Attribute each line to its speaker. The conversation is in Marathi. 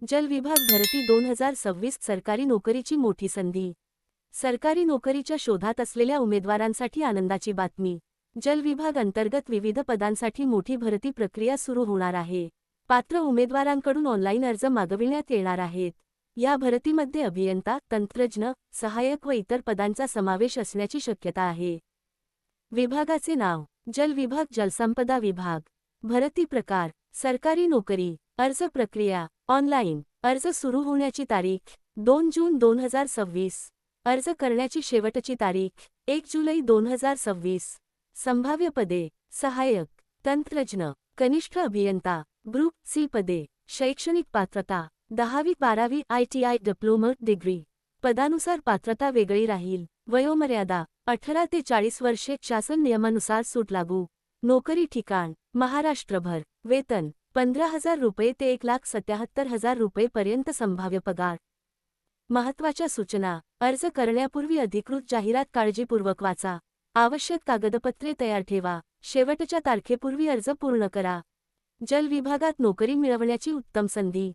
Speaker 1: जल विभाग भरती 2026 सरकारी नोकरीची मोठी संधी। सरकारी नोकरीच्या शोधात असलेल्या उमेदवारांसाठी आनंदाची बातमी। जल विभाग अंतर्गत विविध पदांसाठी मोठी भरती प्रक्रिया सुरू होणार आहे। पात्र उमेदवारांकडून ऑनलाईन अर्ज मागविण्यात येणार आहेत। या भरतीमध्ये अभियंता, तंत्रज्ञ, सहाय्यक व इतर पदांचा समावेश असण्याची शक्यता आहे। विभागाचे नाव: जल विभाग जलसंपदा विभाग। भरती प्रकार: सरकारी नोकरी। अर्ज प्रक्रिया: ऑनलाईन। अर्ज सुरू होण्याची तारीख: 2 जून 2026। अर्ज करण्याची शेवटची तारीख: 1 जुलै 2026। संभाव्य पदे: सहाय्यक, तंत्रज्ञ, कनिष्ठ अभियंता, ग्रुप सी पदे। शैक्षणिक पात्रता: 10वी-12वी ITI डिप्लोमा डिग्री। पदानुसार पात्रता वेगळी राहील। वयोमर्यादा: 18 ते 40 वर्षे। शासन नियमानुसार सूट लागू। नोकरी ठिकाण: महाराष्ट्रभर। वेतन: 15,000 रुपये ते 1,77,000 रुपये पर्यंत। संभाव्य पगार। महत्त्वाच्या सूचना: अर्ज करण्यापूर्वी अधिकृत जाहिरात काळजीपूर्वक वाचा। आवश्यक कागदपत्रे तयार ठेवा। शेवटच्या तारखेपूर्वी अर्ज पूर्ण करा। जल विभागात नोकरी मिळवण्याची उत्तम संधी।